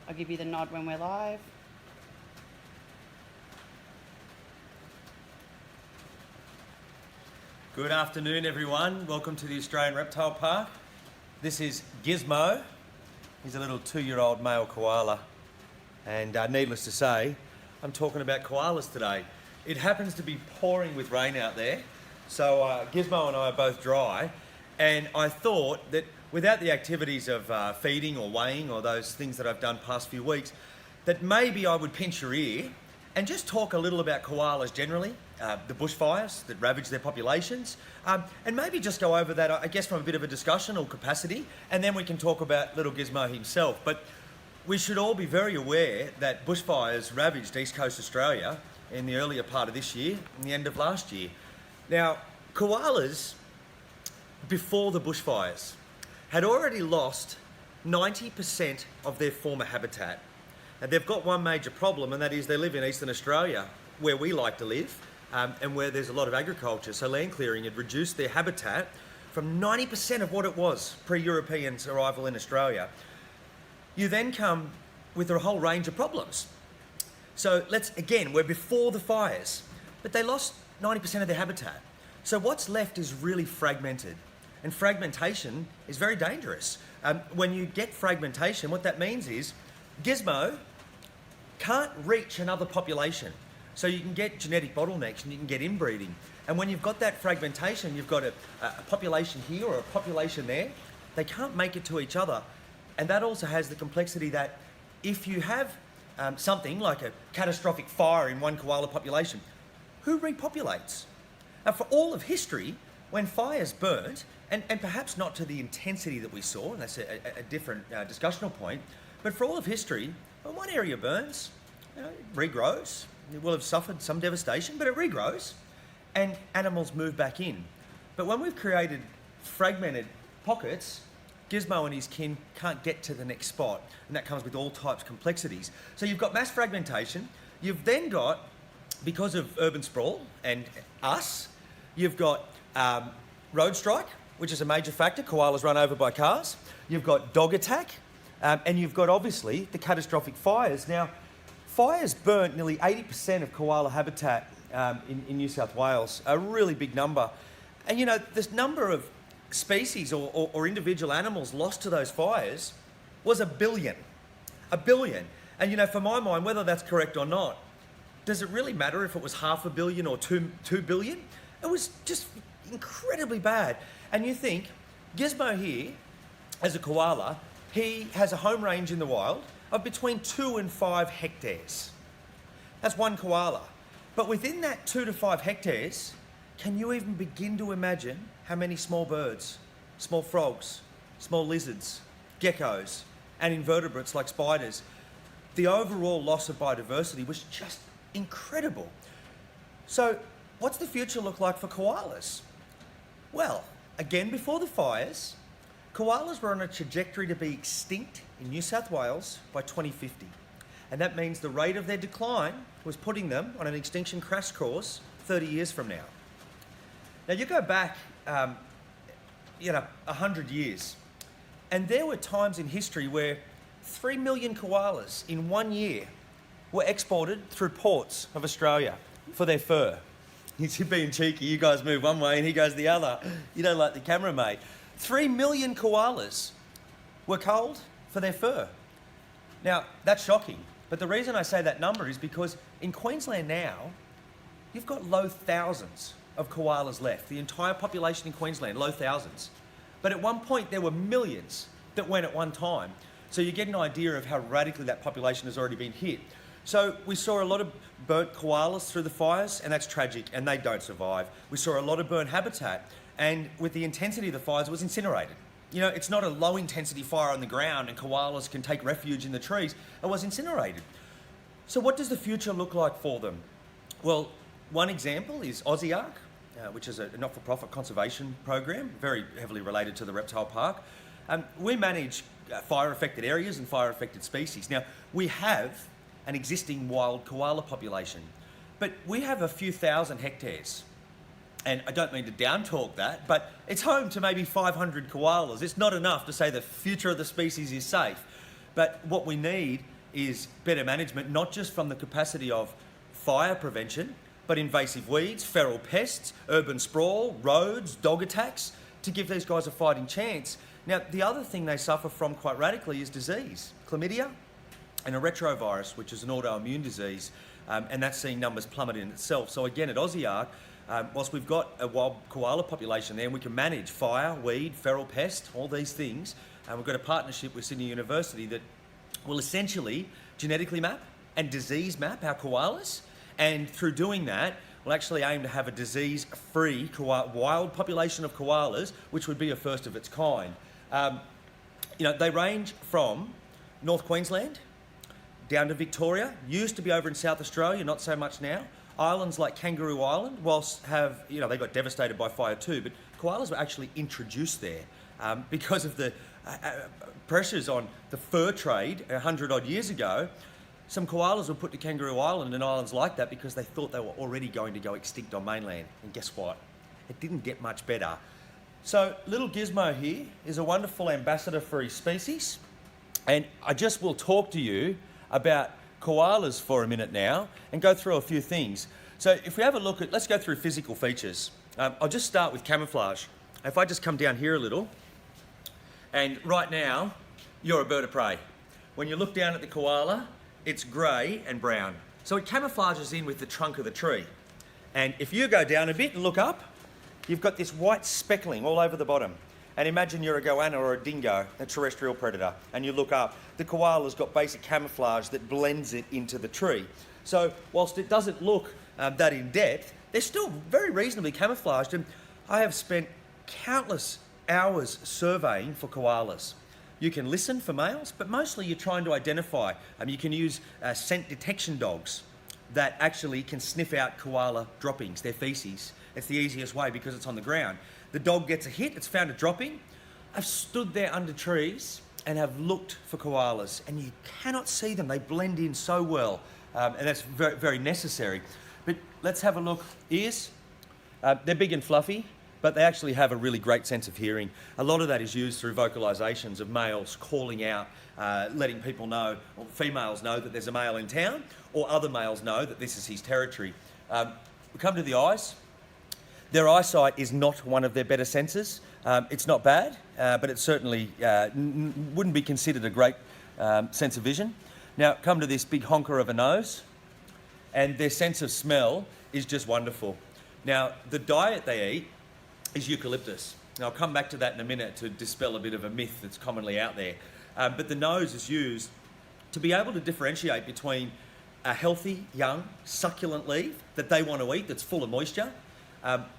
I'll give you the nod when we're live. Good afternoon, everyone. Welcome to the Australian Reptile Park. This is Gizmo. He's a little 2-year-old male koala. And needless to say, I'm talking about koalas today. It happens to be pouring with rain out there. So Gizmo and I are both dry. And I thought that without the activities of feeding or weighing or those things that I've done past few weeks, that maybe I would pinch your ear and just talk a little about koalas generally, the bushfires that ravage their populations, and maybe just go over that, I guess, from a bit of a discussional capacity, and then we can talk about little Gizmo himself. But we should all be very aware that bushfires ravaged East Coast Australia in the earlier part of this year and the end of last year. Now, koalas, before the bushfires, had already lost 90% of their former habitat. And they've got one major problem, and that is they live in Eastern Australia, where we like to live, and where there's a lot of agriculture. So land clearing had reduced their habitat from 90% of what it was pre-Europeans' arrival in Australia. You then come with a whole range of problems. So we're before the fires, but they lost 90% of their habitat. So what's left is really fragmented. And fragmentation is very dangerous. When you get fragmentation, what that means is Gizmo can't reach another population. So you can get genetic bottlenecks and you can get inbreeding. And when you've got that fragmentation, you've got a population here or a population there, they can't make it to each other. And that also has the complexity that if you have something like a catastrophic fire in one koala population, who repopulates? For all of history, when fires burnt, and perhaps not to the intensity that we saw, and that's a different discussional point, but for all of history, when one area burns, it regrows. It will have suffered some devastation, but it regrows, and animals move back in. But when we've created fragmented pockets, Gizmo and his kin can't get to the next spot, and that comes with all types of complexities. So you've got mass fragmentation. You've then got, because of urban sprawl and us, you've got road strike, which is a major factor. Koalas run over by cars. You've got dog attack, and you've got, obviously, the catastrophic fires. Now, fires burnt nearly 80% of koala habitat in New South Wales, a really big number. And, this number of species or individual animals lost to those fires was 1 billion. 1 billion. And, for my mind, whether that's correct or not, does it really matter if it was 500 million or 2 billion? It was just incredibly bad. And you think, Gizmo here, as a koala, he has a home range in the wild of between 2 and 5 hectares. That's one koala. But within that 2 to 5 hectares, can you even begin to imagine how many small birds, small frogs, small lizards, geckos, and invertebrates like spiders? The overall loss of biodiversity was just incredible. So what's the future look like for koalas? Well, again, before the fires, koalas were on a trajectory to be extinct in New South Wales by 2050. And that means the rate of their decline was putting them on an extinction crash course 30 years from now. Now you go back, 100 years, and there were times in history where 3 million koalas in 1 year were exported through ports of Australia for their fur. He's being cheeky. You guys move one way and he goes the other. You don't like the camera, mate. 3 million koalas were culled for their fur. Now, that's shocking. But the reason I say that number is because in Queensland now, you've got low thousands of koalas left. The entire population in Queensland, low thousands. But at one point, there were millions that went at one time. So you get an idea of how radically that population has already been hit. So we saw a lot of burnt koalas through the fires, and that's tragic, and they don't survive. We saw a lot of burnt habitat, and with the intensity of the fires, it was incinerated. It's not a low intensity fire on the ground and koalas can take refuge in the trees. It was incinerated. So what does the future look like for them? Well, one example is AussieARC, which is a not-for-profit conservation program, very heavily related to the reptile park. We manage fire-affected areas and fire-affected species. Now, we have an existing wild koala population, but we have a few thousand hectares. And I don't mean to down-talk that, but it's home to maybe 500 koalas. It's not enough to say the future of the species is safe. But what we need is better management, not just from the capacity of fire prevention, but invasive weeds, feral pests, urban sprawl, roads, dog attacks, to give these guys a fighting chance. Now, the other thing they suffer from quite radically is disease, chlamydia and a retrovirus, which is an autoimmune disease, and that's seeing numbers plummet in itself. So again, at Aussie Ark, whilst we've got a wild koala population there and we can manage fire, weed, feral pest, all these things, and we've got a partnership with Sydney University that will essentially genetically map and disease map our koalas, and through doing that, we'll actually aim to have a disease-free wild population of koalas, which would be a first of its kind. They range from North Queensland down to Victoria, used to be over in South Australia, not so much now. Islands like Kangaroo Island, they got devastated by fire too, but koalas were actually introduced there because of the pressures on the fur trade 100 odd years ago. Some koalas were put to Kangaroo Island and islands like that because they thought they were already going to go extinct on mainland. And guess what? It didn't get much better. So little Gizmo here is a wonderful ambassador for his species. And I just will talk to you about koalas for a minute now and go through a few things. So if we have a look at, let's go through physical features. I'll just start with camouflage. If I just come down here a little, and right now, you're a bird of prey. When you look down at the koala, it's grey and brown. So it camouflages in with the trunk of the tree. And if you go down a bit and look up, you've got this white speckling all over the bottom. And imagine you're a goanna or a dingo, a terrestrial predator, and you look up. The koala's got basic camouflage that blends it into the tree. So whilst it doesn't look that in depth, they're still very reasonably camouflaged. And I have spent countless hours surveying for koalas. You can listen for males, but mostly you're trying to identify. You can use scent detection dogs that actually can sniff out koala droppings, their feces. It's the easiest way because it's on the ground. The dog gets a hit, it's found a dropping. I've stood there under trees and have looked for koalas, and you cannot see them. They blend in so well, and that's very, very necessary. But let's have a look. Ears, they're big and fluffy, but they actually have a really great sense of hearing. A lot of that is used through vocalisations of males calling out, letting people know, or females know that there's a male in town, or other males know that this is his territory. We come to the eyes. Their eyesight is not one of their better senses. It's not bad, but it certainly wouldn't be considered a great sense of vision. Now, come to this big honker of a nose, and their sense of smell is just wonderful. Now, the diet they eat is eucalyptus. Now, I'll come back to that in a minute to dispel a bit of a myth that's commonly out there. But the nose is used to be able to differentiate between a healthy, young, succulent leaf that they want to eat that's full of moisture,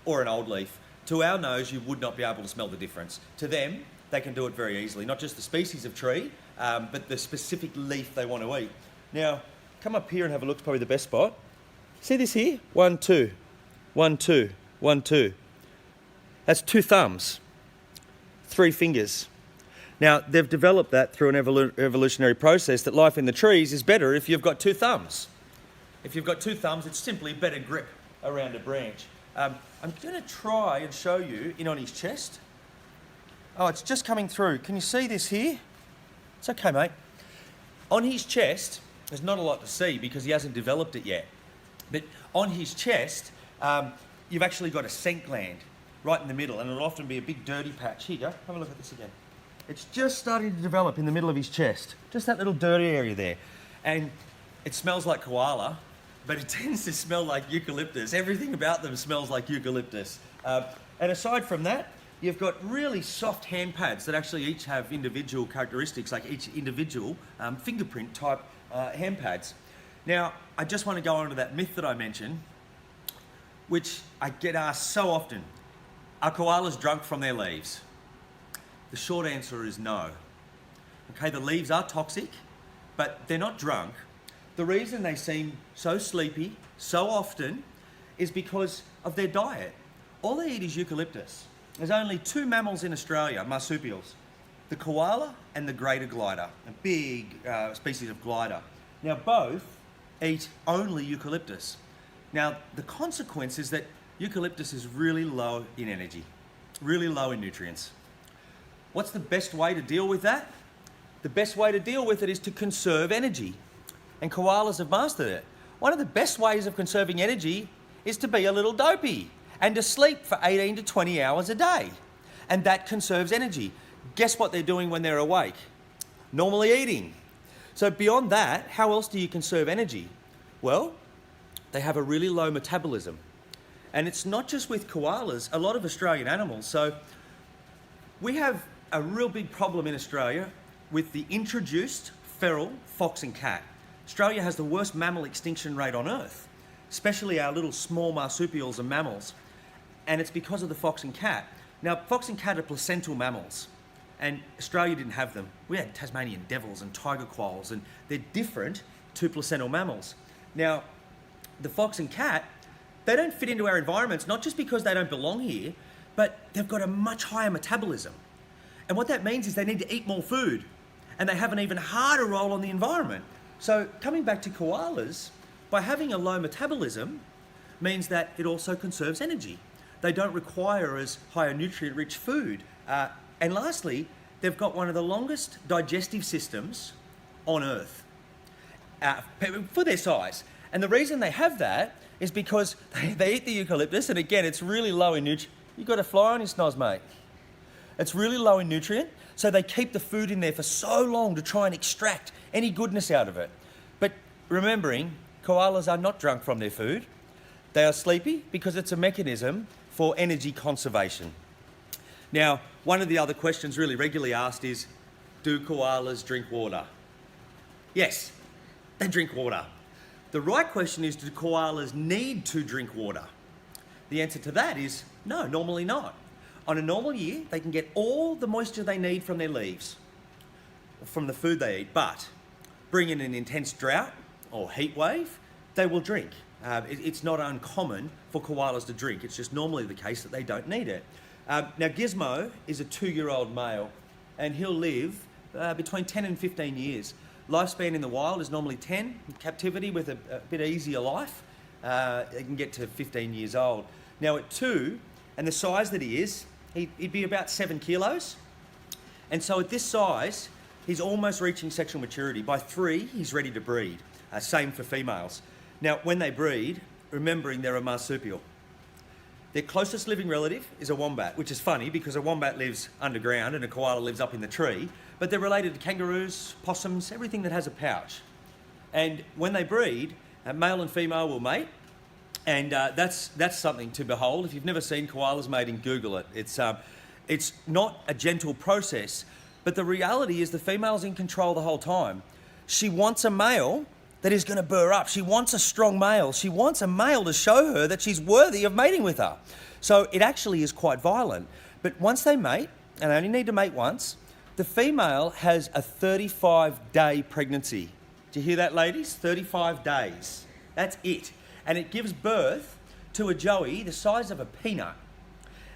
or an old leaf. To our nose, you would not be able to smell the difference. To them, they can do it very easily. Not just the species of tree, but the specific leaf they want to eat. Now, come up here and have a look. It's probably the best spot. See this here? 1, 2, 1, 2, 1, 2. That's 2 thumbs, 3 fingers. Now, they've developed that through an evolutionary process that life in the trees is better if you've got 2 thumbs. If you've got 2 thumbs, it's simply better grip around a branch. I'm going to try and show you in on his chest. Oh, it's just coming through. Can you see this here? It's okay, mate. On his chest, there's not a lot to see because he hasn't developed it yet. But on his chest, you've actually got a scent gland right in the middle, and it'll often be a big dirty patch. Here you go, have a look at this again. It's just starting to develop in the middle of his chest, just that little dirty area there. And it smells like koala, but it tends to smell like eucalyptus. Everything about them smells like eucalyptus. And aside from that, you've got really soft hand pads that actually each have individual characteristics, like each individual fingerprint type hand pads. Now, I just want to go on to that myth that I mentioned, which I get asked so often. Are koalas drunk from their leaves? The short answer is no. Okay, the leaves are toxic, but they're not drunk. The reason they seem so sleepy so often is because of their diet. All they eat is eucalyptus. There's only 2 mammals in Australia, marsupials, the koala and the greater glider, a big species of glider. Now, both eat only eucalyptus. Now, the consequence is that eucalyptus is really low in energy, really low in nutrients. What's the best way to deal with that? The best way to deal with it is to conserve energy. and koalas have mastered it. One of the best ways of conserving energy is to be a little dopey and to sleep for 18 to 20 hours a day. And that conserves energy. Guess what they're doing when they're awake? Normally eating. So beyond that, how else do you conserve energy? Well, they have a really low metabolism. And it's not just with koalas, a lot of Australian animals. So we have a real big problem in Australia with the introduced feral fox and cat. Australia has the worst mammal extinction rate on Earth, especially our little small marsupials and mammals. And it's because of the fox and cat. Now, fox and cat are placental mammals, and Australia didn't have them. We had Tasmanian devils and tiger quolls, and they're different to placental mammals. Now, the fox and cat, they don't fit into our environments, not just because they don't belong here, but they've got a much higher metabolism. And what that means is they need to eat more food, and they have an even harder role on the environment. So coming back to koalas, by having a low metabolism means that it also conserves energy. They don't require as high a nutrient-rich food. And lastly, they've got one of the longest digestive systems on Earth for their size. And the reason they have that is because they eat the eucalyptus, and again, it's really low in nutrient. You got a fly on your snoz, mate. It's really low in nutrient, so they keep the food in there for so long to try and extract any goodness out of it. But remembering, koalas are not drunk from their food. They are sleepy because it's a mechanism for energy conservation. Now, one of the other questions really regularly asked is, do koalas drink water? Yes, they drink water. The right question is, do koalas need to drink water? The answer to that is no, normally not. On a normal year, they can get all the moisture they need from their leaves, from the food they eat, but bring in an intense drought or heat wave, they will drink. It's not uncommon for koalas to drink. It's just normally the case that they don't need it. Now, GIZMO is a 2-year-old male, and he'll live between 10 and 15 years. Lifespan in the wild is normally 10. In captivity, with a bit easier life, he can get to 15 years old. Now, at 2, and the size that he is, he'd be about 7 kilos. And so at this size, he's almost reaching sexual maturity. By 3, he's ready to breed. Same for females. Now, when they breed, remembering they're a marsupial. Their closest living relative is a wombat, which is funny because a wombat lives underground and a koala lives up in the tree, but they're related to kangaroos, possums, everything that has a pouch. And when they breed, male and female will mate, and that's something to behold. If you've never seen koalas mating, Google it. It's not a gentle process, but the reality is the female's in control the whole time. She wants a male that is going to burr up. She wants a strong male. She wants a male to show her that she's worthy of mating with her. So it actually is quite violent. But once they mate, and they only need to mate once, the female has a 35-day pregnancy. Do you hear that, ladies? 35 days. That's it. And it gives birth to a joey the size of a peanut.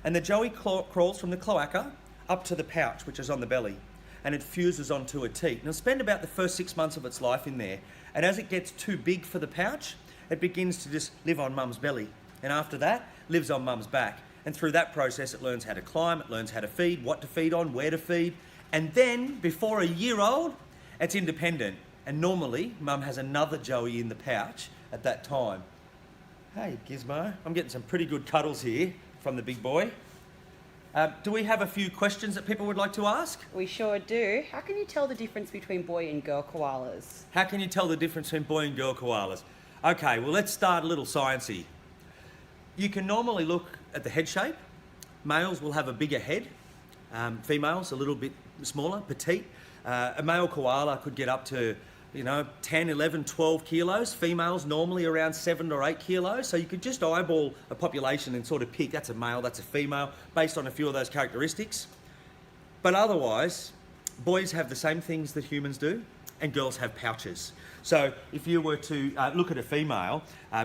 And the joey crawls from the cloaca up to the pouch, which is on the belly, and it fuses onto a teat. And it'll spend about the first 6 months of its life in there. And as it gets too big for the pouch, it begins to just live on mum's belly. And after that, lives on mum's back. And through that process, it learns how to climb, it learns how to feed, what to feed on, where to feed. And then, before a year old, it's independent. And normally, mum has another joey in the pouch at that time. Hey, Gizmo, I'm getting some pretty good cuddles here from the big boy. Do we have a few questions that people would like to ask? We sure do. How can you tell the difference between boy and girl koalas? How can you tell the difference between boy and girl koalas? Okay, well, let's start a little sciencey. You can normally look at the head shape. Males will have a bigger head. Females a little bit smaller, petite. A male koala could get up to 10, 11, 12 kilos. Females normally around 7 or 8 kilos. So you could just eyeball a population and sort of pick, that's a male, that's a female, based on a few of those characteristics. But otherwise, boys have the same things that humans do, and girls have pouches. So if you were to look at a female,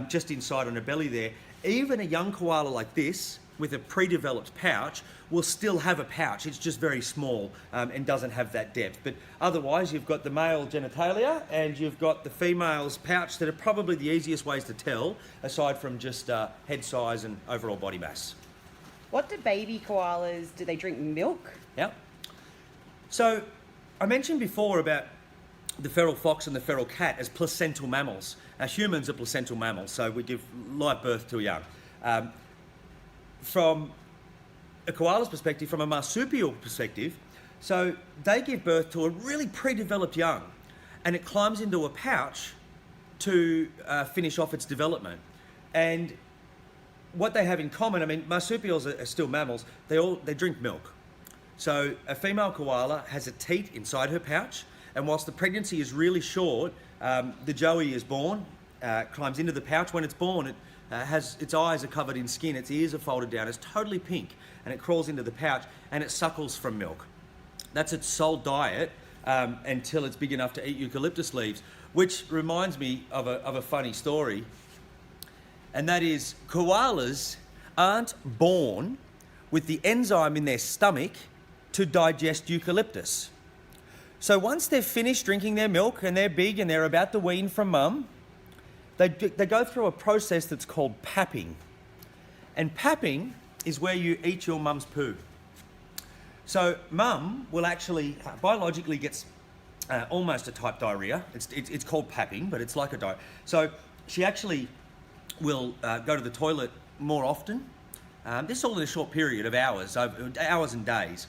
just inside on her belly there, even a young koala like this, with a pre-developed pouch, will still have a pouch. It's just very small and doesn't have that depth. But otherwise, you've got the male genitalia and you've got the female's pouch that are probably the easiest ways to tell, aside from just head size and overall body mass. What do baby koalas, do they drink milk? Yeah. So I mentioned before about the feral fox and the feral cat as placental mammals. Now, humans are placental mammals, so we give live birth to a young. From a koala's perspective, from a marsupial perspective, so they give birth to a really pre-developed young, and it climbs into a pouch to finish off its development. And what they have in common, I mean, marsupials are still mammals, they drink milk. So a female koala has a teat inside her pouch, and whilst the pregnancy is really short, the joey is born, climbs into the pouch. When it's born, it has its eyes are covered in skin, its ears are folded down, it's totally pink, and it crawls into the pouch and it suckles from milk. That's its sole diet until it's big enough to eat eucalyptus leaves, which reminds me of a funny story, and that is koalas aren't born with the enzyme in their stomach to digest eucalyptus. So once they've finished drinking their milk and they're big and they're about to wean from mum, they go through a process that's called papping. And papping is where you eat your mum's poo. So mum will actually biologically gets almost a type diarrhea. It's called papping, but it's like a diarrhea. So she actually will go to the toilet more often. This is all in a short period of hours and days.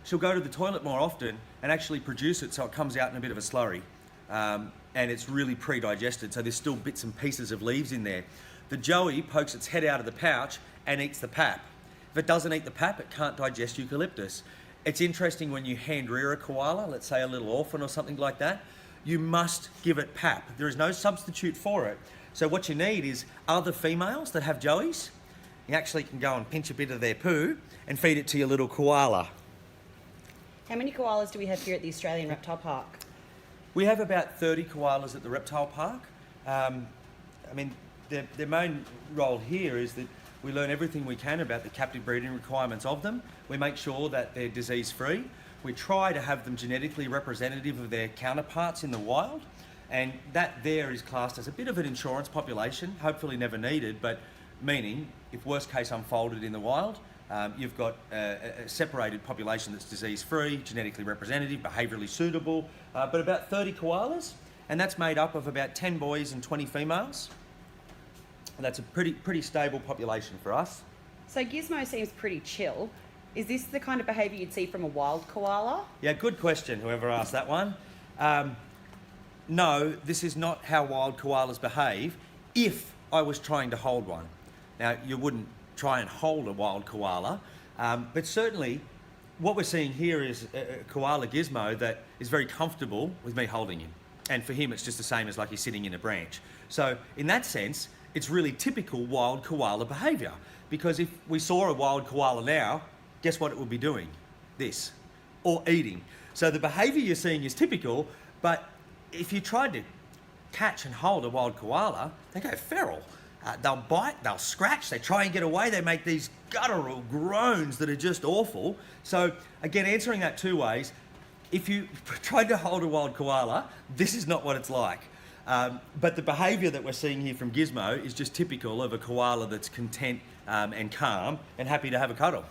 She'll go to the toilet more often and actually produce it so it comes out in a bit of a slurry. And it's really pre-digested, so there's still bits and pieces of leaves in there. The joey pokes its head out of the pouch and eats the pap. If it doesn't eat the pap, it can't digest eucalyptus. It's interesting when you hand rear a koala, let's say a little orphan or something like that, you must give it pap. There is no substitute for it. So what you need is other females that have joeys. You actually can go and pinch a bit of their poo and feed it to your little koala. How many koalas do we have here at the Australian Reptile Park? We have about 30 koalas at the reptile park. I mean, their main role here is that we learn everything we can about the captive breeding requirements of them. We make sure that they're disease-free. We try to have them genetically representative of their counterparts in the wild, and that there is classed as a bit of an insurance population, hopefully never needed, but meaning if worst case unfolded in the wild, you've got a separated population that's disease-free, genetically representative, behaviourally suitable, but about 30 koalas, and that's made up of about 10 boys and 20 females. And that's a pretty stable population for us. So Gizmo seems pretty chill. Is this the kind of behaviour you'd see from a wild koala? Yeah, good question, whoever asked that one. No, this is not how wild koalas behave if I was trying to hold one. Now, you wouldn't try and hold a wild koala, but certainly what we're seeing here is a koala Gizmo that is very comfortable with me holding him. And for him, it's just the same as like he's sitting in a branch. So in that sense, it's really typical wild koala behaviour, because if we saw a wild koala now, guess what it would be doing? This, or eating. So the behaviour you're seeing is typical, but if you tried to catch and hold a wild koala, they go feral. They'll bite, they'll scratch, they try and get away, they make these guttural groans that are just awful. So again, answering that two ways, if you tried to hold a wild koala, this is not what it's like. But the behaviour that we're seeing here from Gizmo is just typical of a koala that's content and calm and happy to have a cuddle.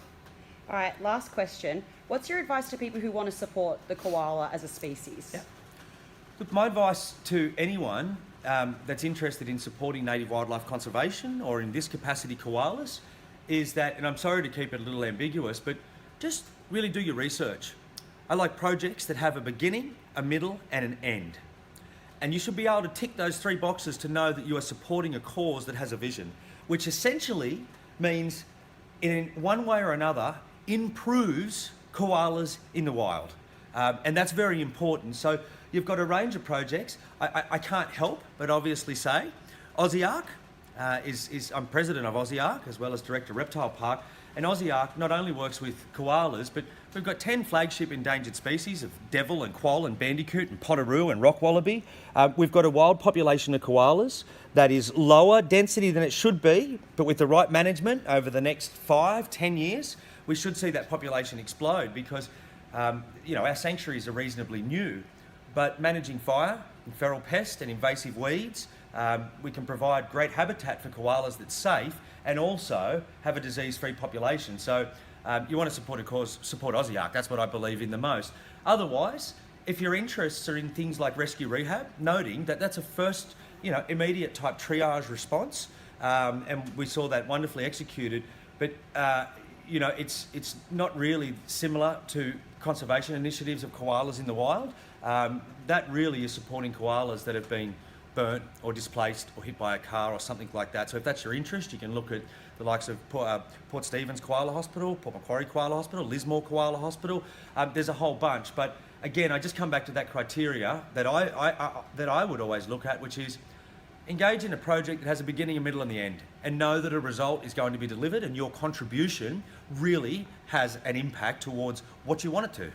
All right, last question. What's your advice to people who want to support the koala as a species? Yeah. Look, my advice to anyone that's interested in supporting native wildlife conservation, or in this capacity koalas, is that, and I'm sorry to keep it a little ambiguous, but just really do your research. I like projects that have a beginning, a middle and an end. And you should be able to tick those three boxes to know that you are supporting a cause that has a vision, which essentially means, in one way or another, improves koalas in the wild. And that's very important. So you've got a range of projects. I can't help but obviously say AussieARC I'm president of AussieARC as well as director of Reptile Park, and AussieARC not only works with koalas, but we've got 10 flagship endangered species of devil and quoll and bandicoot and potteroo and rock wallaby. We've got a wild population of koalas that is lower density than it should be, but with the right management over the next 5-10 years, we should see that population explode, because our sanctuaries are reasonably new, but managing fire and feral pest and invasive weeds, we can provide great habitat for koalas that's safe and also have a disease-free population. So you want to support a cause, support AussieARC. That's what I believe in the most. Otherwise, if your interests are in things like rescue rehab, noting that that's a first, immediate type triage response, and we saw that wonderfully executed. But it's not really similar to conservation initiatives of koalas in the wild. That really is supporting koalas that have been burnt or displaced or hit by a car or something like that. So if that's your interest, you can look at the likes of Port Stephens Koala Hospital, Port Macquarie Koala Hospital, Lismore Koala Hospital. There's a whole bunch. But again, I just come back to that criteria that I would always look at, which is engage in a project that has a beginning, a middle and the end, and know that a result is going to be delivered and your contribution really has an impact towards what you want it to.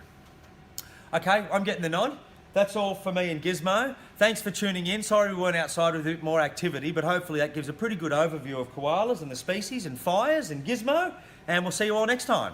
Okay, I'm getting the nod. That's all for me and Gizmo. Thanks for tuning in. Sorry we weren't outside with a bit more activity, but hopefully that gives a pretty good overview of koalas and the species and fires and Gizmo, and we'll see you all next time.